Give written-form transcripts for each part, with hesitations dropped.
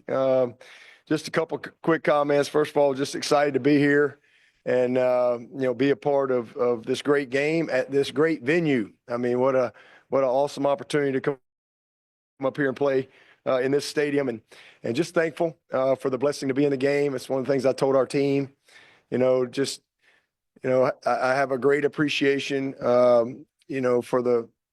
Just a couple quick comments. First of all, just excited to be here and, be a part of this great game at this great venue. I mean, what an awesome opportunity to come up here and play in this stadium, and just thankful for the blessing to be in the game. It's one of the things I told our team, I have a great appreciation, for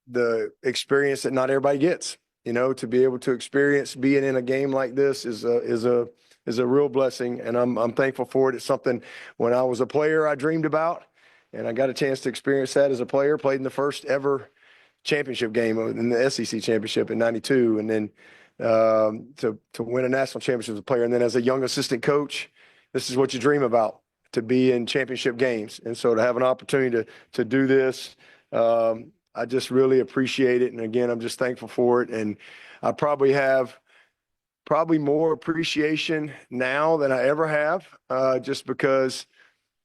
the experience that not everybody gets. To be able to experience being in a game like this is a real blessing, and I'm thankful for it. It's something when I was a player I dreamed about, and I got a chance to experience that as a player. Played in the first ever championship game in the SEC Championship in '92, and then to win a national championship as a player, and then as a young assistant coach, this is what you dream about, to be in championship games. And so to have an opportunity to do this, I just really appreciate it. And again, I'm just thankful for it. And I probably have more appreciation now than I ever have, just because,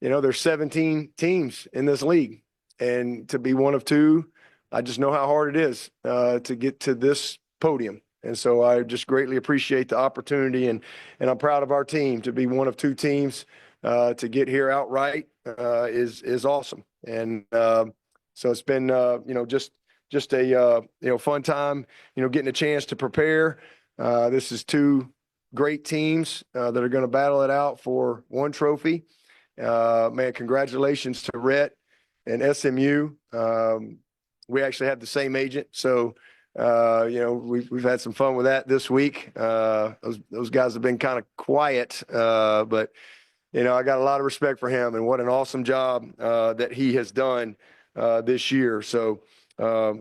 there's 17 teams in this league, and to be one of two, I just know how hard it is to get to this podium. And so I just greatly appreciate the opportunity, and I'm proud of our team to be one of two teams to get here outright is awesome. And so it's been just a fun time, getting a chance to prepare. This is two great teams that are going to battle it out for one trophy. Man, congratulations to Rhett and SMU. We actually have the same agent, so we've had some fun with that this week. Those guys have been kind of quiet, but I got a lot of respect for him, and what an awesome job that he has done this year. So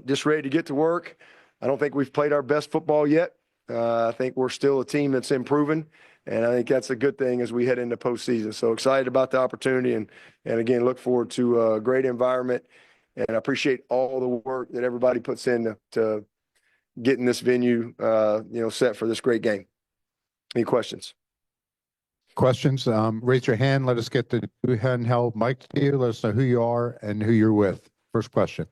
just ready to get to work. I don't think we've played our best football yet. I think we're still a team that's improving, and I think that's a good thing as we head into postseason. So excited about the opportunity, and again, look forward to a great environment, and I appreciate all the work that everybody puts in to getting this venue, set for this great game. Any questions? Questions? Raise your hand. Let us get the handheld mic to you. Let us know who you are and who you're with. First question.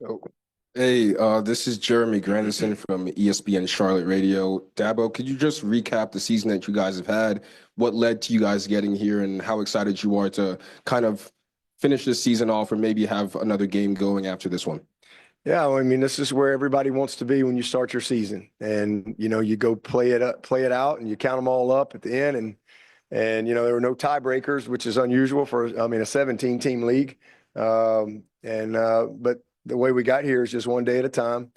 Oh. Hey, this is Jeremy Grandison from ESPN Charlotte Radio. Dabo, could you just recap the season that you guys have had? What led to you guys getting here, and how excited you are to kind of finish this season off, or maybe have another game going after this one? Yeah, I mean, this is where everybody wants to be when you start your season, and you go play it out, and you count them all up at the end, and there were no tiebreakers, which is unusual for a 17-team league, but the way we got here is just one day at a time.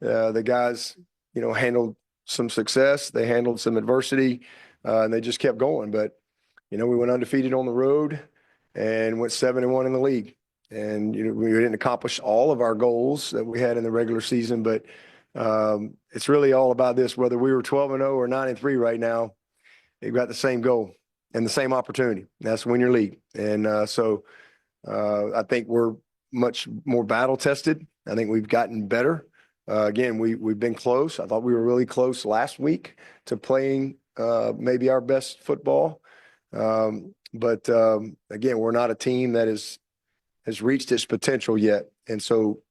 The guys, handled some success, they handled some adversity, and they just kept going. But we went undefeated on the road and went 7-1 in the league. And we didn't accomplish all of our goals that we had in the regular season, but it's really all about this. Whether we were 12-0 or 9-3 right now, you've got the same goal and the same opportunity. And that's to win your league. And so I think we're much more battle tested. I think we've gotten better. Again, we've been close. I thought we were really close last week to playing maybe our best football. But again, we're not a team that has reached its potential yet. And so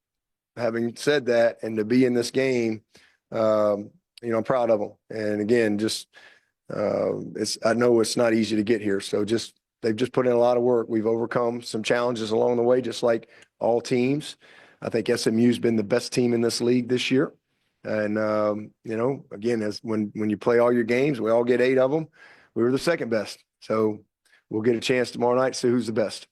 having said that, and to be in this game, I'm proud of them. And again, I know it's not easy to get here. So they've just put in a lot of work. We've overcome some challenges along the way, just like all teams. I think SMU's been the best team in this league this year. And, again, when you play all your games, we all get 8 of them. We were the second best. So we'll get a chance tomorrow night to see who's the best.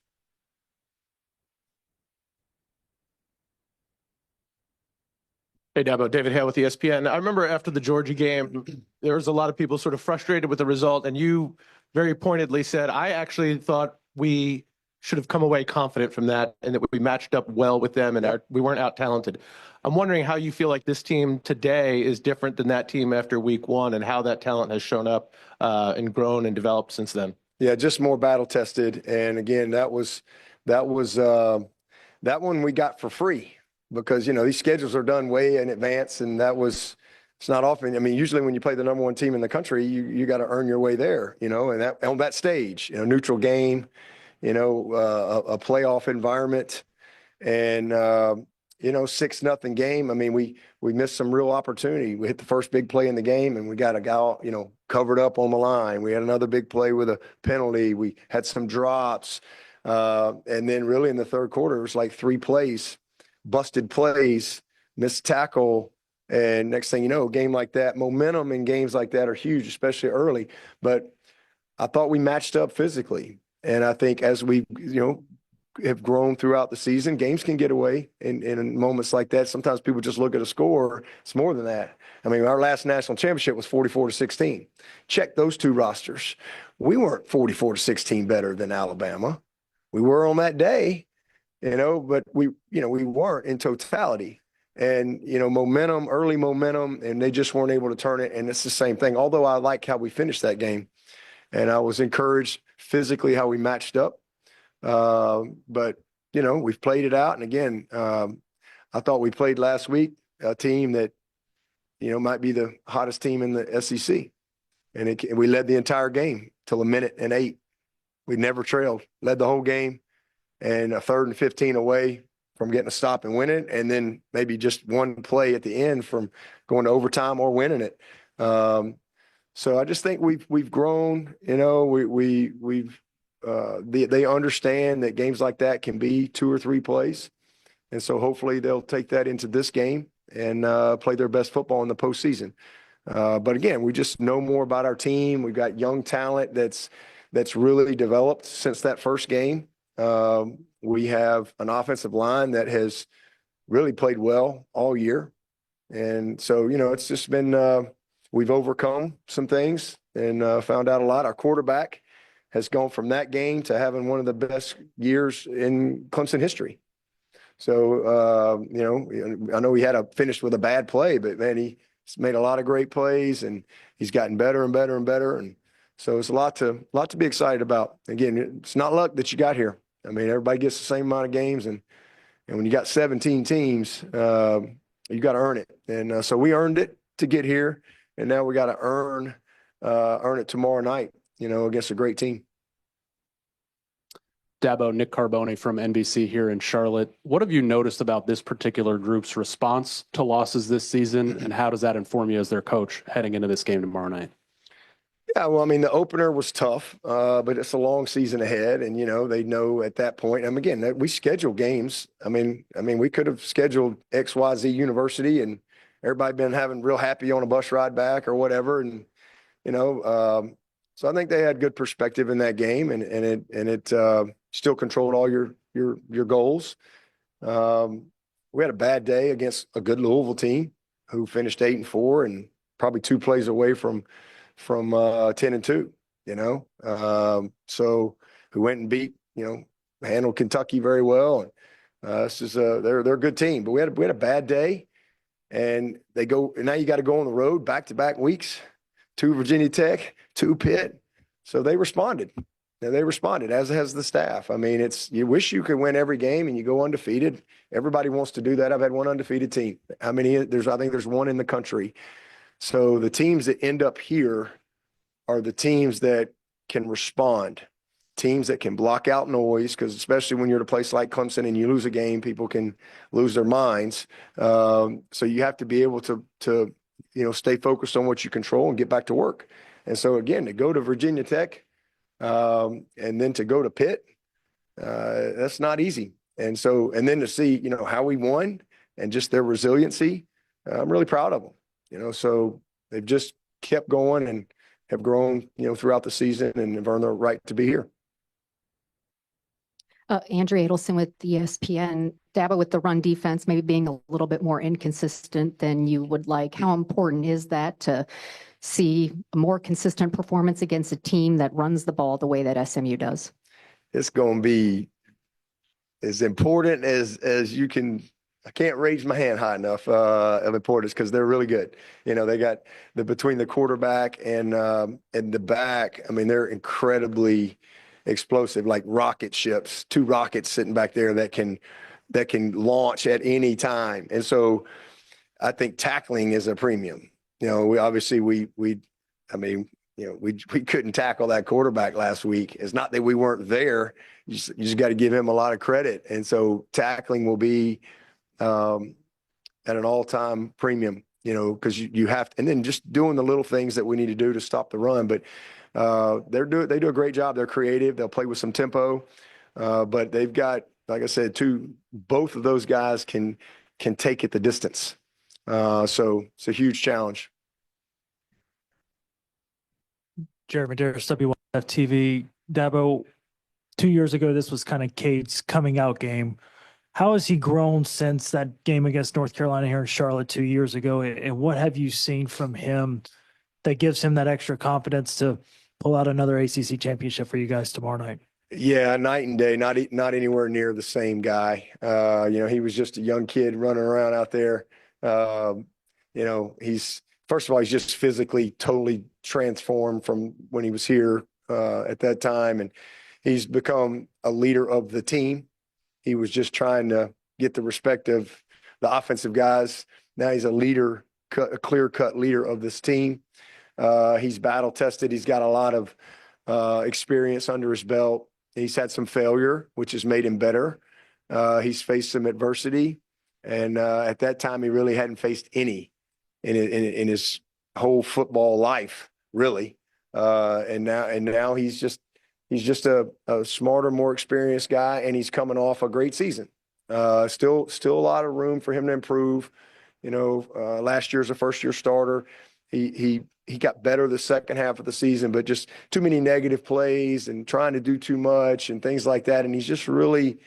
Hey, Dabo, David Hale with ESPN. I remember after the Georgia game, there was a lot of people sort of frustrated with the result, and you very pointedly said, I actually thought we should have come away confident from that, and that we matched up well with them, and we weren't out-talented. I'm wondering how you feel like this team today is different than that team after week one, and how that talent has shown up and grown and developed since then. Yeah, just more battle-tested, and again, that one we got for free. Because, these schedules are done way in advance, and it's not often. I mean, usually when you play the number one team in the country, you got to earn your way there, and on that stage, neutral game, a playoff environment. And, 6-0 game. I mean, we missed some real opportunity. We hit the first big play in the game, and we got a guy, covered up on the line. We had another big play with a penalty. We had some drops. And then really in the third quarter, it was like 3 plays, busted plays, missed tackle. And next thing you know, a game like that, momentum in games like that are huge, especially early. But I thought we matched up physically. And I think as we, have grown throughout the season, games can get away in moments like that. Sometimes people just look at a score. It's more than that. I mean, our last national championship was 44-16. Check those 2 rosters. We weren't 44-16 better than Alabama. We were on that day, but we weren't in totality. And, momentum, early momentum, and they just weren't able to turn it. And it's the same thing. Although I like how we finished that game, and I was encouraged physically how we matched up. But, we've played it out. And again, I thought we played last week a team that, might be the hottest team in the SEC. And we led the entire game till 1:08. We never trailed, led the whole game, and a 3rd and 15 away from getting a stop and winning, and then maybe just one play at the end from going to overtime or winning it. So I just think we've grown. They understand that games like that can be 2 or 3 plays, and so hopefully they'll take that into this game and play their best football in the postseason. But again, we just know more about our team. We've got young talent that's really developed since that first game. We have an offensive line that has really played well all year. And so, it's just been, we've overcome some things and found out a lot. Our quarterback has gone from that game to having one of the best years in Clemson history. So, I know he finished with a bad play, but man, he's made a lot of great plays, and he's gotten better and better and better. And so it's a lot to be excited about. Again, it's not luck that you got here. I mean, everybody gets the same amount of games, and when you got 17 teams, you got to earn it. And so we earned it to get here, and now we got to earn it tomorrow night, against a great team. Dabo, Nick Carboni from NBC here in Charlotte. What have you noticed about this particular group's response to losses this season, and how does that inform you as their coach heading into this game tomorrow night? Yeah, well, I mean, the opener was tough, but it's a long season ahead, and they know at that point. And again, we schedule games. I mean, we could have scheduled XYZ University, and everybody been having real happy on a bus ride back or whatever, and so I think they had good perspective in that game, and it still controlled all your goals. We had a bad day against a good Louisville team who finished 8-4 and probably 2 plays away from 10-2. So who went and beat handled Kentucky very well, and this is they're a good team. But we had a bad day, and now you got to go on the road back-to-back weeks, 2 Virginia Tech, 2 Pitt. So they responded. And they responded, as has the staff. I mean, you wish you could win every game and you go undefeated. Everybody wants to do that. I've had one undefeated team. How many? I think there's 1 in the country. So the teams that end up here are the teams that can respond, teams that can block out noise, because especially when you're at a place like Clemson and you lose a game, people can lose their minds. So you have to be able to stay focused on what you control and get back to work. And so again, to go to Virginia Tech, and then to go to Pitt, that's not easy. And then to see, how we won and just their resiliency, I'm really proud of them. So they've just kept going and have grown, throughout the season and have earned the right to be here. Andrea Adelson with ESPN. Dabo, with the run defense maybe being a little bit more inconsistent than you would like, how important is that to see a more consistent performance against a team that runs the ball the way that SMU does? It's going to be as important as you can. I can't raise my hand high enough of importance, because they're really good. They got between the quarterback and the back. I mean, they're incredibly explosive, like rocket ships, 2 rockets sitting back there that can launch at any time. And so I think tackling is a premium. We obviously we couldn't tackle that quarterback last week. It's not that we weren't there. You just got to give him a lot of credit. And so tackling will be at an all-time premium, because you have to, and then just doing the little things that we need to do to stop the run. But they do a great job. They're creative. They'll play with some tempo, but they've got, like I said, both of those guys can take it the distance. So it's a huge challenge. Jeremy Darris, W1FTV. Dabo, 2 years ago, this was kind of Cade's coming out game. How has he grown since that game against North Carolina here in Charlotte 2 years ago? And what have you seen from him that gives him that extra confidence to pull out another ACC championship for you guys tomorrow night? Yeah, night and day, not anywhere near the same guy. He was just a young kid running around out there. He's, first of all, he's just physically totally transformed from when he was here at that time. And he's become a leader of the team. He was just trying to get the respect of the offensive guys. Now he's a leader, a clear-cut leader of this team. He's battle-tested. He's got a lot of experience under his belt. He's had some failure, which has made him better. He's faced some adversity. And at that time, he really hadn't faced any in his whole football life, really. And now he's just a smarter, more experienced guy, and he's coming off a great season. Still a lot of room for him to improve. Last year's a first-year starter. He got better the second half of the season, but just too many negative plays and trying to do too much and things like that. And he's just really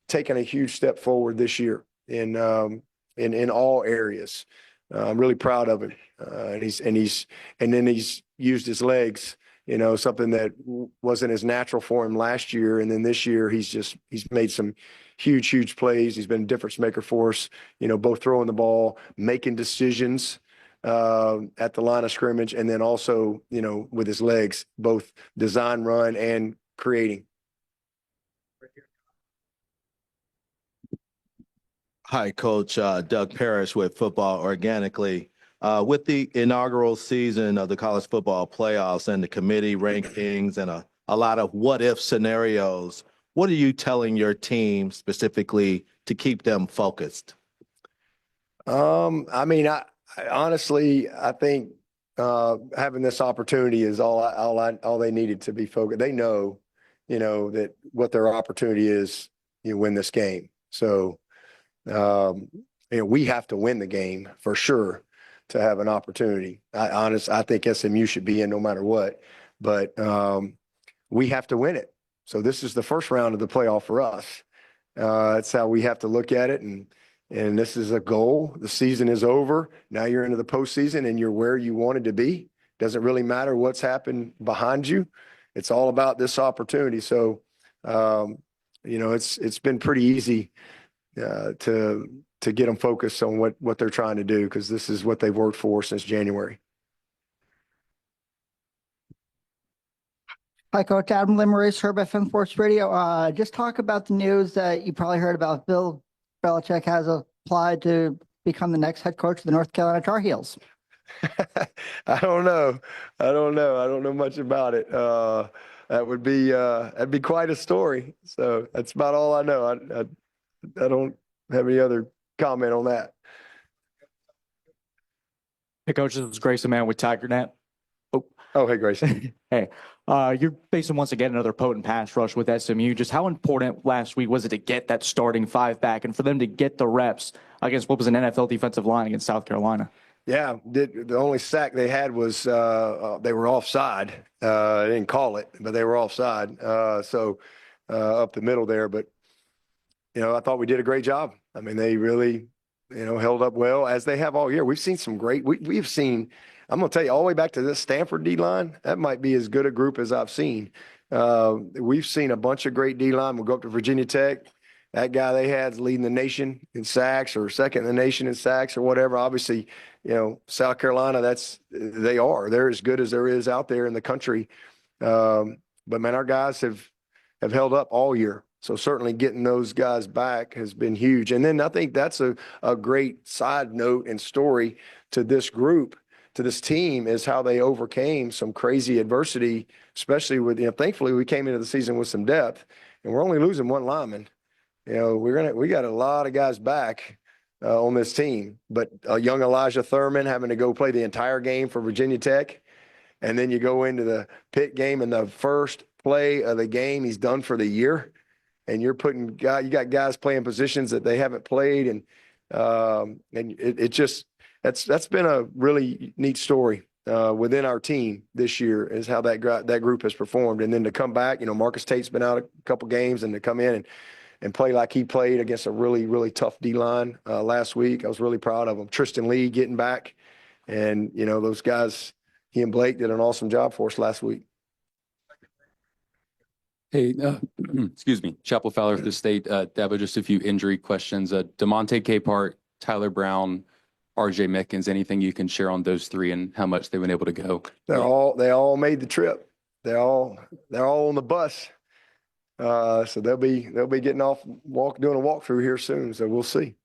taken a huge step forward this year in all areas. I'm really proud of him. And then he's used his legs, something that wasn't as natural for him last year. And then this year he's made some huge plays. He's been a difference maker for us, both throwing the ball, making decisions at the line of scrimmage, and then also, with his legs, both design, run, and creating. Hi, Coach. Doug Parrish with Football Organically. With the inaugural season of the college football playoffs and the committee rankings and a lot of what-if scenarios, what are you telling your team specifically to keep them focused? Honestly, I think having this opportunity is all they needed to be focused. They know, that what their opportunity is, win this game. So, we have to win the game for sure to have an opportunity. I think SMU should be in no matter what, but we have to win it. So this is the first round of the playoff for us. That's how we have to look at it. And this is a goal. The season is over. Now you're into the postseason and you're where you wanted to be. Doesn't really matter what's happened behind you. It's all about this opportunity. So, it's been pretty easy to get them focused on what they're trying to do, because this is what they've worked for since January. Hi, Coach. Adam Limeris, Herb FM Sports Radio. Just talk about the news that you probably heard about. Bill Belichick has applied to become the next head coach of the North Carolina Tar Heels. I don't know. I don't know much about it. That'd be quite a story. So that's about all I know. I don't have any other comment on that. Hey, Coach, this is Grayson Mann with TigerNet. Oh, hey, Grayson. Hey, you're facing once again another potent pass rush with SMU. Just how important last week was it to get that starting five back and for them to get the reps against what was an NFL defensive line against South Carolina? Yeah, the only sack they had was they were offside. They didn't call it, but they were offside. So up the middle there. But, I thought we did a great job. I mean, they really, held up well, as they have all year. We've seen some great – we've seen – I'm going to tell you, all the way back to this Stanford D-line, that might be as good a group as I've seen. We've seen a bunch of great D-line. We'll go up to Virginia Tech. That guy they had is leading the nation in sacks, or second in the nation in sacks, or whatever. Obviously, South Carolina, they're as good as there is out there in the country. But, man, our guys have held up all year. So certainly getting those guys back has been huge. And then I think that's a great side note and story to this group, to this team, is how they overcame some crazy adversity, especially with, thankfully we came into the season with some depth, and we're only losing one lineman. We got a lot of guys back on this team. But a young Elijah Thurman having to go play the entire game for Virginia Tech, and then you go into the Pitt game and the first play of the game, he's done for the year, and you got guys playing positions that they haven't played, and it just that's been a really neat story within our team this year, is how that group has performed. And then to come back, Marcus Tate's been out a couple games, and to come in and play like he played against a really, really tough D-line last week. I was really proud of him. Tristan Lee getting back, and those guys, he and Blake did an awesome job for us last week. Hey, excuse me, Chapel Fowler for the state. Dabo, just a few injury questions. DeMonte Capehart, Tyler Brown, RJ Mickens, anything you can share on those three and how much they've been able to go? They all made the trip. They're all on the bus. So they'll be getting off, doing a walkthrough here soon. So we'll see.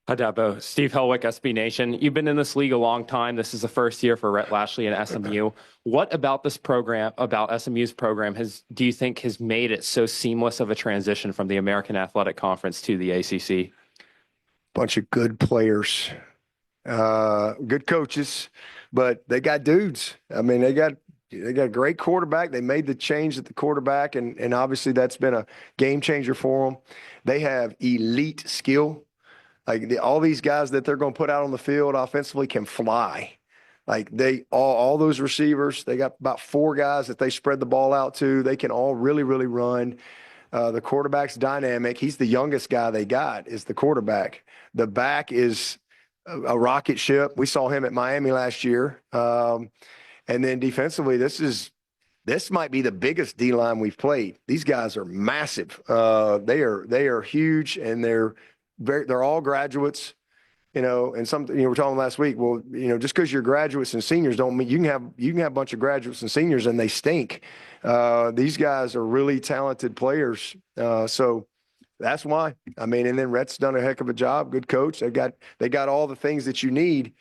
Hi, Dabo. Steve Helwick, SB Nation. You've been in this league a long time. This is the first year for Rhett Lashley and SMU. What about this program, about SMU's program, do you think has made it so seamless of a transition from the American Athletic Conference to the ACC? Bunch of good players, good coaches, but they got dudes. I mean, they got a great quarterback. They made the change at the quarterback, and obviously that's been a game changer for them. They have elite skill. Like all these guys that they're going to put out on the field offensively can fly. Like all those receivers, they got about 4 guys that they spread the ball out to. They can all really, really run. The quarterback's dynamic. He's the youngest guy they got, is the quarterback. The back is a rocket ship. We saw him at Miami last year. And then defensively, this might be the biggest D-line we've played. These guys are massive. They are huge, and they're all graduates, and we're talking last week. Well, just because you're graduates and seniors don't mean you can have a bunch of graduates and seniors and they stink. These guys are really talented players. So that's why. I mean, and then Rhett's done a heck of a job. Good coach. They got all the things that you need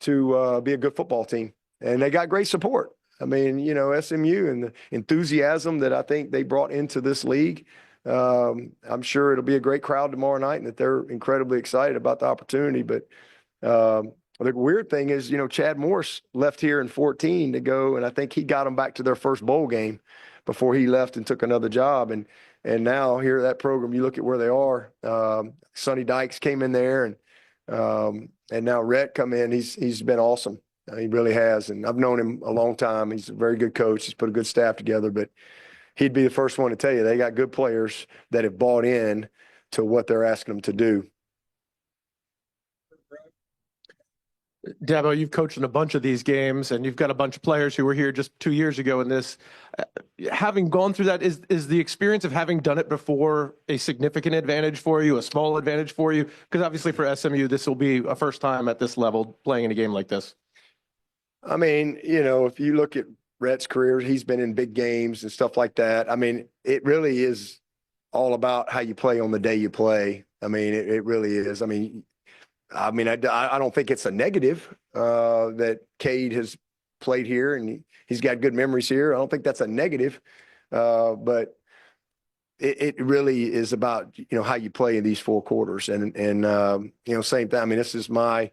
to be a good football team, and they got great support. I mean, SMU and the enthusiasm that I think they brought into this league. I'm sure it'll be a great crowd tomorrow night, and that they're incredibly excited about the opportunity. But the weird thing is, Chad Morris left here in 2014 to go, and I think he got them back to their first bowl game before he left and took another job. And now here at that program, you look at where they are. Sonny Dykes came in there, and now Rhett come in. He's been awesome. He really has, and I've known him a long time. He's a very good coach. He's put a good staff together, but he'd be the first one to tell you they got good players that have bought in to what they're asking them to do. Dabo, you've coached in a bunch of these games, and you've got a bunch of players who were here just 2 years ago in this. Having gone through that, is the experience of having done it before a significant advantage for you, a small advantage for you? Because obviously for SMU, this will be a first time at this level playing in a game like this. I mean, if you look at Rhett's career, he's been in big games and stuff like that. I mean, it really is all about how you play on the day you play. I mean, it really is. I don't think it's a negative that Cade has played here and he's got good memories here. I don't think that's a negative, but it really is about, how you play in these 4 quarters. And same thing. I mean, this is my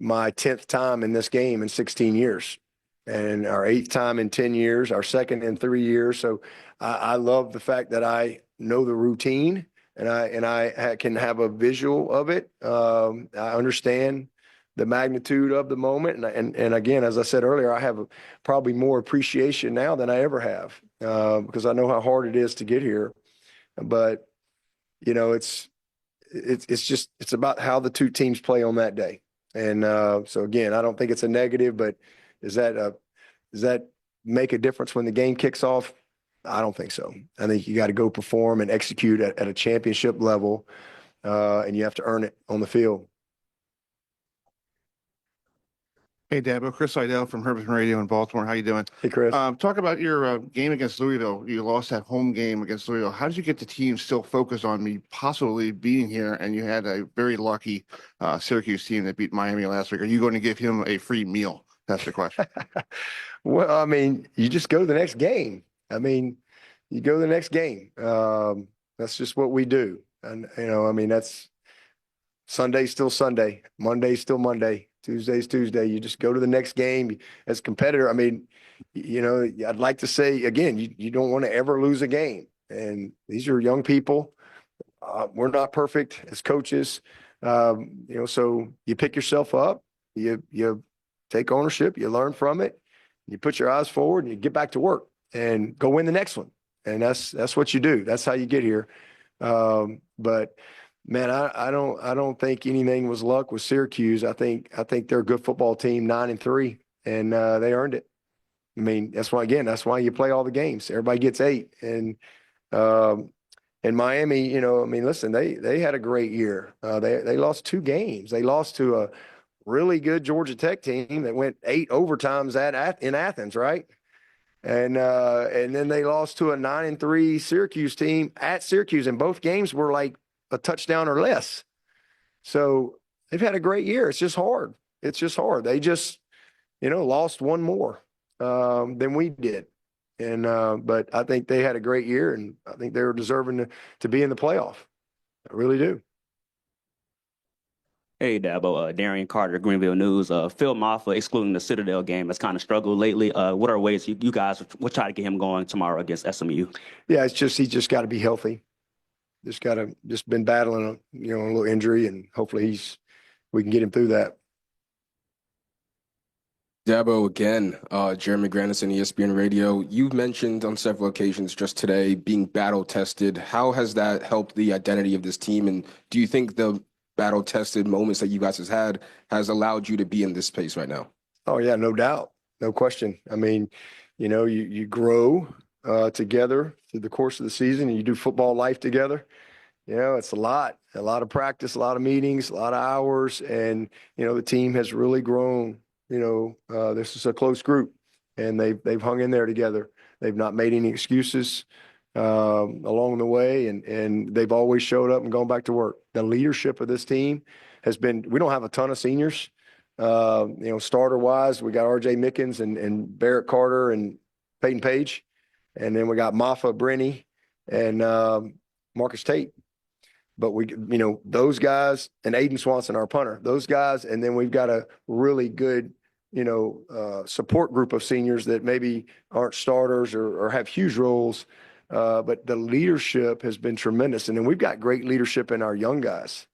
10th time in this game in 16 years. And our 8th time in 10 years, our 2nd in 3 years. So I love the fact that I know the routine and I can have a visual of it. I understand the magnitude of the moment. And again, as I said earlier, I have probably more appreciation now than I ever have because I know how hard it is to get here. But, it's about how the 2 teams play on that day. And so again, I don't think it's a negative, but does that make a difference when the game kicks off? I don't think so. I think you got to go perform and execute at a championship level, and you have to earn it on the field. Hey, Dabo, Chris Seidel from Herbison Radio in Baltimore. How you doing? Hey, Chris. Talk about your game against Louisville. You lost that home game against Louisville. How did you get the team still focused on me possibly being here? And you had a very lucky Syracuse team that beat Miami last week. Are you going to give him a free meal? That's the question. Well, I mean, you just go to the next game. I mean, you go to the next game. That's just what we do. And, I mean, that's Sunday's still Sunday, Monday's still Monday, Tuesday's Tuesday. You just go to the next game as a competitor. I mean, I'd like to say again, you don't want to ever lose a game. And these are young people. We're not perfect as coaches. So you pick yourself up, you take ownership, you learn from it, you put your eyes forward and you get back to work and go win the next one. And that's what you do. That's how you get here. But man, I don't think anything was luck with Syracuse. I think they're a good football team, 9-3, and they earned it. I mean, that's why you play all the games. Everybody gets 8. And Miami, listen, they had a great year. They lost 2 games. They lost to a really good Georgia Tech team that went 8 overtimes in Athens, right? And then they lost to a 9-3 Syracuse team at Syracuse, and both games were like a touchdown or less. So they've had a great year. It's just hard. They just, lost one more than we did. And but I think they had a great year, and I think they were deserving to be in the playoff. I really do. Hey, Dabo, Darian Carter, Greenville News. Phil Maffa, excluding the Citadel game, has kind of struggled lately. What are ways you guys will try to get him going tomorrow against SMU? Yeah, he's just got to be healthy. Just been battling a little injury, and hopefully we can get him through that. Dabo, again, Jeremy Grandison, ESPN Radio. You've mentioned on several occasions just today being battle tested. How has that helped the identity of this team? And do you think the battle tested moments that you guys has allowed you to be in this space right now? Oh yeah, no doubt. No question. I mean, you grow together through the course of the season, and you do football life together. It's a lot of practice, a lot of meetings, a lot of hours. And, the team has really grown. This is a close group, and they've hung in there together. They've not made any excuses along the way, and they've always showed up and gone back to work. The leadership of this team has been, we don't have a ton of seniors, starter wise. We got RJ Mickens and Barrett Carter and Peyton Page. And then we got Maffa Brenny and Marcus Tate. But those guys, and Aiden Swanson, our punter, those guys. And then we've got a really good, support group of seniors that maybe aren't starters or have huge roles. But the leadership has been tremendous. And then we've got great leadership in our young guys,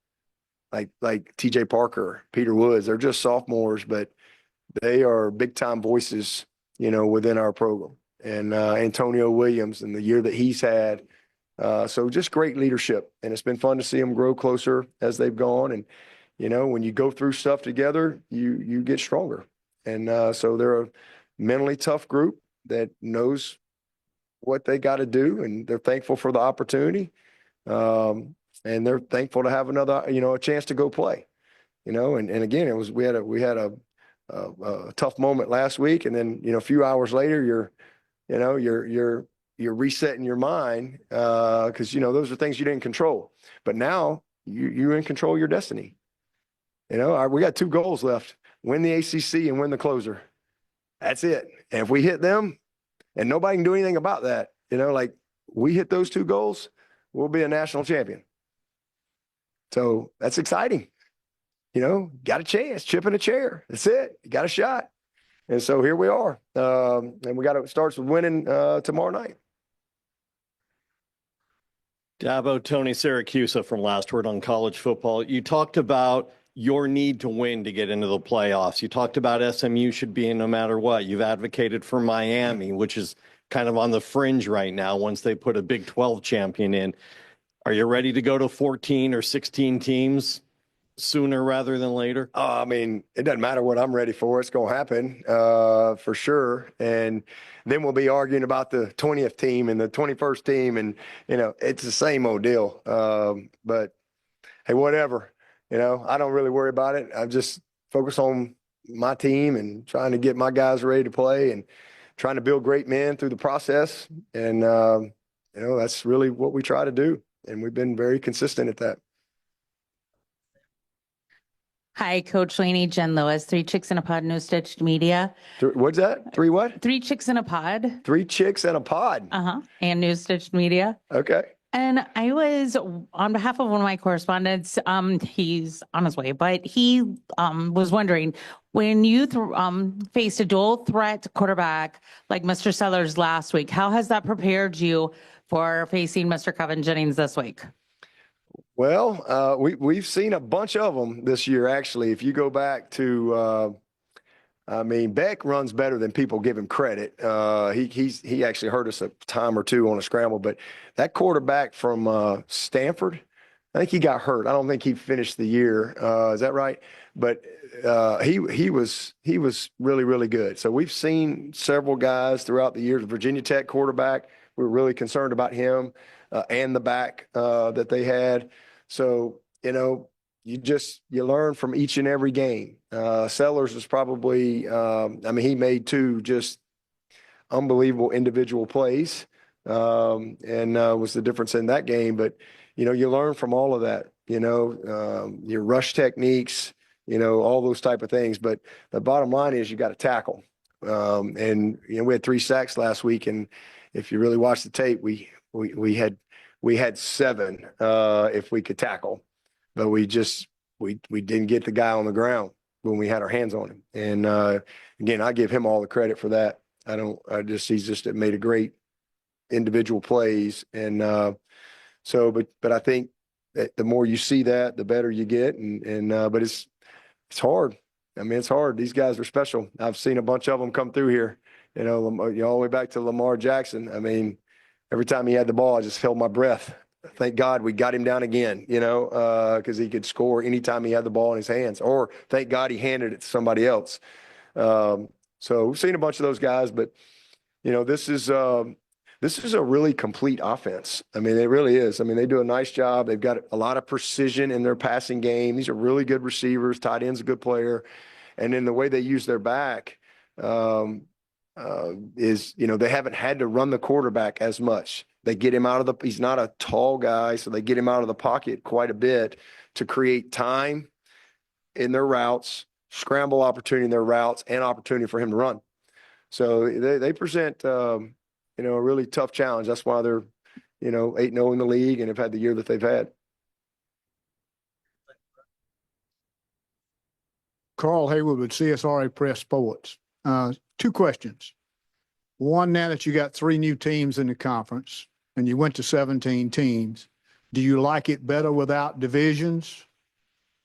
like TJ Parker, Peter Woods. They're just sophomores, but they are big time voices, within our program. And Antonio Williams and the year that he's had. So just great leadership. And it's been fun to see them grow closer as they've gone. And, when you go through stuff together, you get stronger. And so they're a mentally tough group that knows what they got to do, and they're thankful for the opportunity. And they're thankful to have another, a chance to go play, and again, we had a tough moment last week. And then, a few hours later, you're resetting your mind because, those are things you didn't control. But now you're in control of your destiny. We got 2 goals left: win the ACC and win the closer. That's it. And if we hit them, and nobody can do anything about that, we hit those 2 goals, we'll be a national champion. So that's exciting. Got a chance, chip in a chair. That's it. You got a shot. And so here we are. And it starts with winning tomorrow night. Dabo, Tony Siracusa from Last Word on College Football. You talked about your need to win to get into the playoffs. You talked about SMU should be in no matter what. You've advocated for Miami, which is kind of on the fringe right now once they put a Big 12 champion in. Are you ready to go to 14 or 16 teams sooner rather than later? I mean, it doesn't matter what I'm ready for. It's going to happen for sure. And then we'll be arguing about the 20th team and the 21st team. And, it's the same old deal. But hey, whatever, I don't really worry about it. I just focus on my team and trying to get my guys ready to play and trying to build great men through the process. And, that's really what we try to do. And we've been very consistent at that. Hi, Coach Laney, Jen Lewis, 3 Chicks in a Pod, New Stitched Media. What's that? 3 what? 3 Chicks in a Pod. 3 Chicks in a Pod. And New Stitched Media. Okay. And I was on behalf of one of my correspondents, he's on his way, but he was wondering, when you faced a dual threat quarterback like Mr. Sellers last week, how has that prepared you for facing Mr. Kevin Jennings this week? Well, we've seen a bunch of them this year, actually. If you go back to, I mean, Beck runs better than people give him credit. He actually hurt us a time or two on a scramble, but that quarterback from Stanford, I think he got hurt. I don't think he finished the year. Is that right? But he was really, really good. So we've seen several guys throughout the years. Virginia Tech quarterback, we were really concerned about him and the back that they had. So, you know, you learn from each and every game. Sellers was probably, I mean, he made two just unbelievable individual plays, and was the difference in that game. But, you know, you learn from all of that, you know, your rush techniques, you know, all those type of things. But the bottom line is you got to tackle. And, you know, we had 3 sacks last week. And if you really watch the tape, we had 7 if we could tackle. But we didn't get the guy on the ground when we had our hands on him. And again, I give him all the credit for that. He's just made a great individual plays. And but I think that the more you see that, the better you get. But it's hard. I mean, it's hard. These guys are special. I've seen a bunch of them come through here. You know, all the way back to Lamar Jackson. I mean, every time he had the ball, I just held my breath. Thank God we got him down again, you know, because he could score anytime he had the ball in his hands, or thank God he handed it to somebody else. So we've seen a bunch of those guys, but, you know, this is a really complete offense. I mean, it really is. I mean, they do a nice job. They've got a lot of precision in their passing game. These are really good receivers. Tight end's a good player. And then the way they use their back is, you know, they haven't had to run the quarterback as much. They get him out of he's not a tall guy, so they get him out of the pocket quite a bit to create time in their routes, scramble opportunity in their routes, and opportunity for him to run. So they present, you know, a really tough challenge. That's why they're, you know, 8-0 in the league and have had the year that they've had. Carl Haywood with CSRA Press Sports. 2 questions. One, now that you got 3 new teams in the conference and you went to 17 teams, do you like it better without divisions?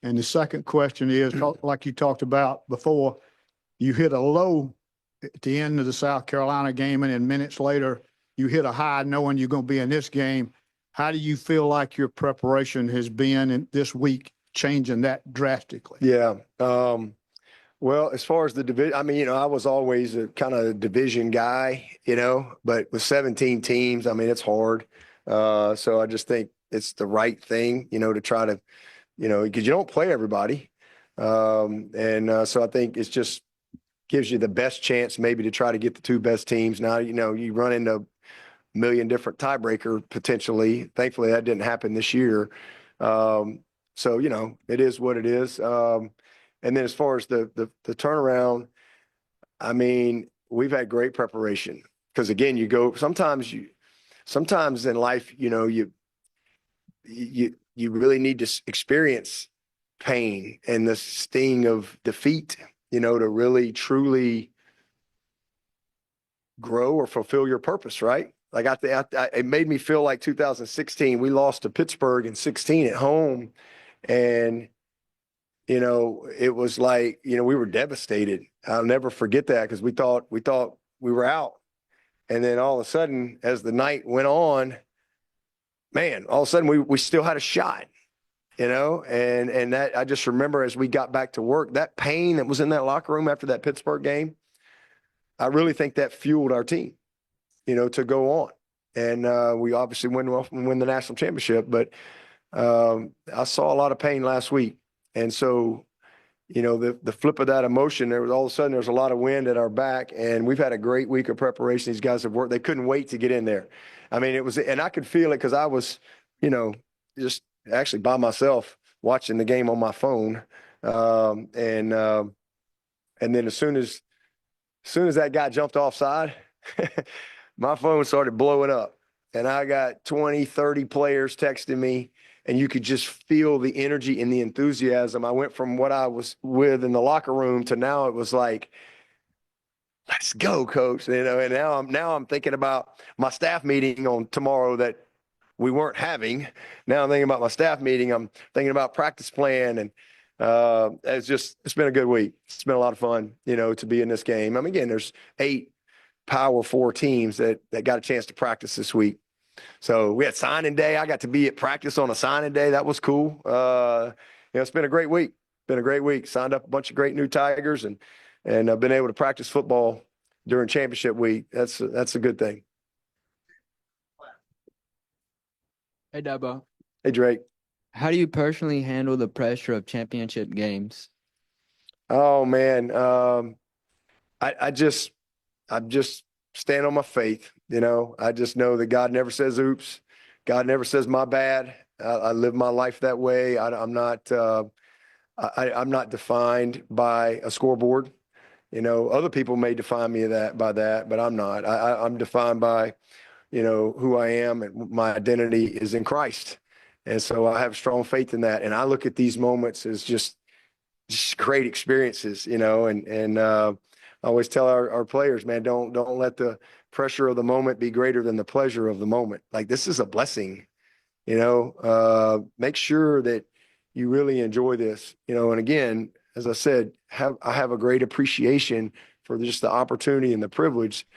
And the second question is, like you talked about before, you hit a low at the end of the South Carolina game, and then minutes later, you hit a high knowing you're going to be in this game. How do you feel like your preparation has been in this week, changing that drastically? Yeah. Well, as far as the division, I mean, you know, I was always a kind of division guy, you know, but with 17 teams, I mean, it's hard. So I just think it's the right thing, you know, to try to, you know, because you don't play everybody. So I think it's just gives you the best chance maybe to try to get the 2 best teams. Now, you know, you run into a million different tiebreaker potentially. Thankfully, that didn't happen this year. So, you know, it is what it is. And then as far as the turnaround, I mean, we've had great preparation because again, sometimes in life, you know, you really need to experience pain and the sting of defeat, you know, to really truly grow or fulfill your purpose, right? Like it made me feel like 2016, we lost to Pittsburgh in 16 at home. And, you know, it was like, you know, we were devastated. I'll never forget that because we thought we were out. And then all of a sudden, as the night went on, man, all of a sudden we still had a shot, you know, and that I just remember as we got back to work, that pain that was in that locker room after that Pittsburgh game, I really think that fueled our team, you know, to go on. And we obviously win the national championship, but I saw a lot of pain last week. And so, you know, the flip of that emotion, there was all of a sudden there's a lot of wind at our back, and we've had a great week of preparation. These guys have worked. They couldn't wait to get in there. I mean, and I could feel it because I was, you know, just actually by myself watching the game on my phone. And then as soon as that guy jumped offside, my phone started blowing up. and I got 20, 30 players texting me, and you could just feel the energy and the enthusiasm. I went from what I was with in the locker room to now it was like, let's go, coach. You know, and now I'm thinking about my staff meeting on tomorrow that we weren't having. Now I'm thinking about my staff meeting. I'm thinking about practice plan, and it's been a good week. It's been a lot of fun, you know, to be in this game. I mean, again, there's 8 Power 4 teams that got a chance to practice this week. So we had signing day. I got to be at practice on a signing day. That was cool. You know, it's been a great week. Been a great week. Signed up a bunch of great new Tigers, and I've been able to practice football during championship week. That's a good thing. Hey, Dabo. Hey, Drake. How do you personally handle the pressure of championship games? Oh man, I just stand on my faith. You know, I just know that God never says oops. God never says my bad. I live my life that way. I'm not defined by a scoreboard. You know, other people may define me by that, but I'm not. I'm defined by, you know, who I am, and my identity is in Christ. And so I have strong faith in that. And I look at these moments as just great experiences, you know, and I always tell our players, man, don't let the pressure of the moment be greater than the pleasure of the moment. Like, this is a blessing, you know. Make sure that you really enjoy this, you know. And again, as I said, I have a great appreciation for just the opportunity and the privilege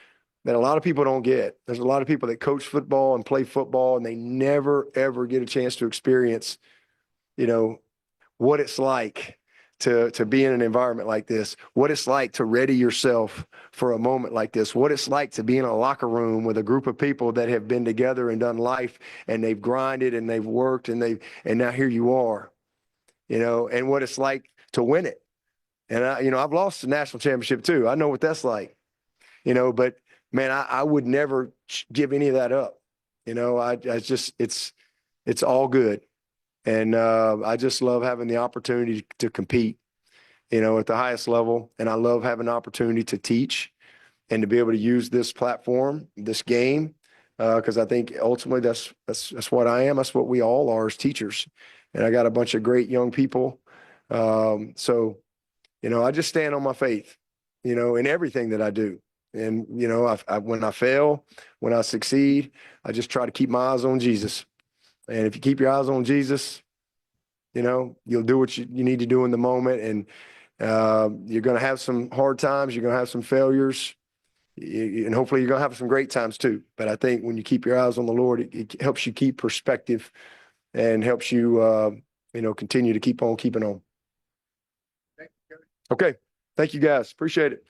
that a lot of people don't get. There's a lot of people that coach football and play football, and they never, ever get a chance to experience, you know, what it's like to be in an environment like this, what it's like to ready yourself for a moment like this, what it's like to be in a locker room with a group of people that have been together and done life, and they've grinded and they've worked, and now here you are, you know, and what it's like to win it. And I've lost the national championship too. I know what that's like, you know, but man, I would never give any of that up. You know, it's all good. And I just love having the opportunity to compete, you know, at the highest level. And I love having the opportunity to teach and to be able to use this platform, this game, because I think ultimately that's what I am. That's what we all are as teachers. And I got a bunch of great young people. So, you know, I just stand on my faith, you know, in everything that I do. And, you know, when I fail, when I succeed, I just try to keep my eyes on Jesus. And if you keep your eyes on Jesus, you know, you'll do what you need to do in the moment. And you're going to have some hard times. You're going to have some failures. And hopefully you're going to have some great times too. But I think when you keep your eyes on the Lord, it helps you keep perspective and helps you, you know, continue to keep on keeping on. Okay. Thank you, guys. Appreciate it.